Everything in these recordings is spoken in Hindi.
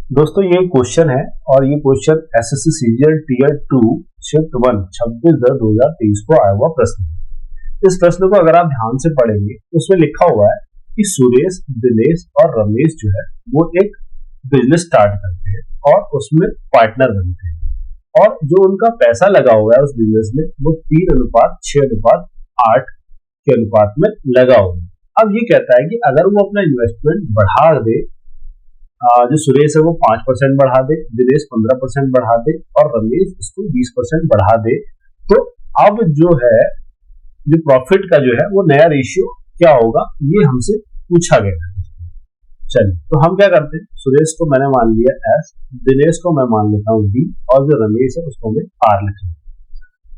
दोस्तों ये क्वेश्चन है और ये question SSC CGL tier 2 shift 1 26/10/2023 को आया हुआ प्रश्न है। इस प्रश्न को अगर आप ध्यान से पढ़ेंगे तो उसमें लिखा हुआ है कि सुरेश, दिनेश और रमेश जो है वो एक बिजनेस स्टार्ट करते हैं और उसमें पार्टनर बनते हैं और जो उनका पैसा लगा हुआ है उस बिजनेस में वो 3:6:8 के अनुपात में लगा हुआ है। अब ये कहता है कि अगर वो अपना इन्वेस्टमेंट बढ़ा दे, जो सुरेश है वो 5% बढ़ा दे, दिनेश 15% बढ़ा दे और रमेश इसको 20% बढ़ा दे, तो अब जो है जो प्रॉफिट का जो है वो नया रेशियो क्या होगा, ये हमसे पूछा गया है। चलिए तो हम क्या करते हैं, सुरेश को मैंने मान लिया एस, दिनेश को मैं मान लेता हूँ डी और जो रमेश है उसको मैं आर लिख लूँ।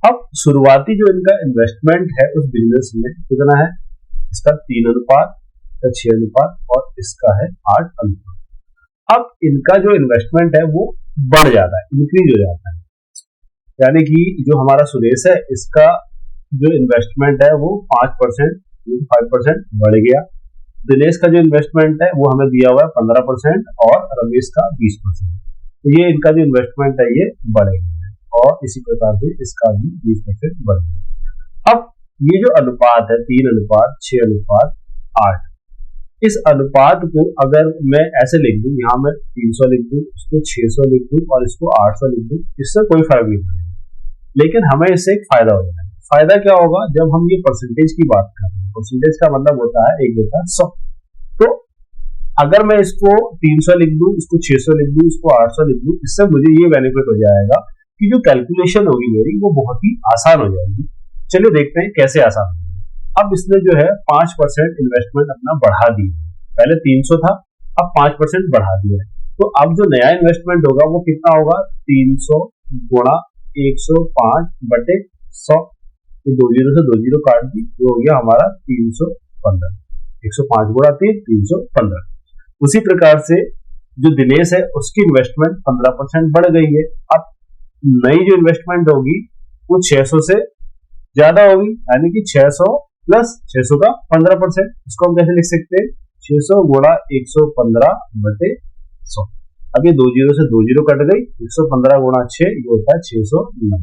अब शुरुआती जो इनका इन्वेस्टमेंट है उस बिजनेस में कितना है, इसका 3:6 और इसका है 8 अनुपात। अब इनका जो इन्वेस्टमेंट है वो बढ़ जाता है, इंक्रीज हो जाता है, यानी कि जो हमारा सुरेश है इसका जो इन्वेस्टमेंट है वो 5% बढ़ गया, दिनेश का जो इन्वेस्टमेंट है वो हमें दिया हुआ है 15% और रमेश का 20%, तो ये इनका जो इन्वेस्टमेंट है ये बढ़ेगा और इसी प्रकार से इसका भी 20% बढ़ेगा। अब ये जो अनुपात है 3:6:8, इस अनुपात को अगर मैं ऐसे लिख दूं, यहाँ मैं 300 लिख दूं, इसको 600 लिख दूं और इसको 800 लिख दूं, इससे कोई फर्क नहीं पड़ेगा, लेकिन हमें इससे एक फायदा हो जाएगा। फायदा क्या होगा, जब हम ये परसेंटेज की बात कर रहे हैं, परसेंटेज का मतलब होता है 1/100, तो अगर मैं इसको 300 लिख दूं, इसको 600 लिख दूं, इसको 800 लिख दूं, इससे मुझे ये बेनिफिट हो जाएगा कि जो कैलकुलेशन होगी मेरी वो बहुत ही आसान हो जाएगी। चलिए देखते हैं कैसे आसान होगी। अब इसने जो है 5% इन्वेस्टमेंट अपना बढ़ा दिया, पहले 300 था अब 5% बढ़ा दिया है, तो अब जो नया इन्वेस्टमेंट होगा वो कितना होगा, 300 गुणा 105/100, ये 2 जीरो से 2 जीरो काट दी, जो हो गया हमारा 315, 105 गुणा 3 315। उसी प्रकार से जो दिनेश है उसकी इन्वेस्टमेंट 15% बढ़ गई है, अब नई जो इन्वेस्टमेंट होगी वो 600 से ज्यादा होगी, यानी कि 600 प्लस 600 का 15%, इसको हम कैसे लिख सकते हैं, 600 गुणा 115/100। अब ये 2 जीरो से 2 जीरो कट गई, 115 गुणा 6 ये होता है 690।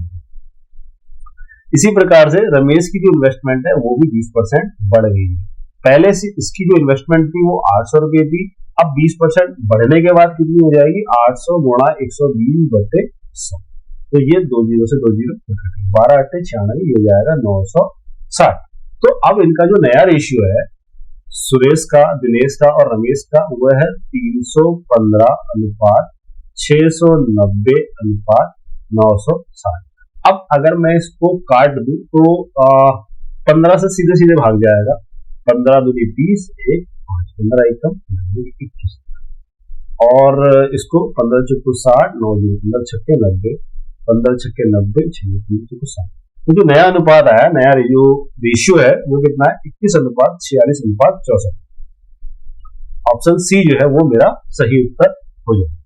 इसी प्रकार से रमेश की जो इन्वेस्टमेंट है वो भी 20% बढ़ गई है, पहले से इसकी जो इन्वेस्टमेंट थी वो 800 रुपये थी, अब 20% बढ़ने के बाद कितनी हो जाएगी, 800 गुणा 120/100, तो ये 2 जीरो से 2 जीरो 12 8 96, ये हो जाएगा 960। तो अब इनका जो नया रेशियो है सुरेश का, दिनेश का और रमेश का वो है 315:690:960। अब अगर मैं इसको काट दूं तो 15 से सीधे सीधे भाग जाएगा, 15 दूनी 20, 1 5, 15 एकम 21 और इसको 15 चौको 60, 9 15 छक्के 90, 15 छक्के 90, 6 चौको 60। तो जो नया अनुपात आया, नया जो रेशियो है वो कितना है, 21:46:64। ऑप्शन सी जो है वो मेरा सही उत्तर हो जाएगा।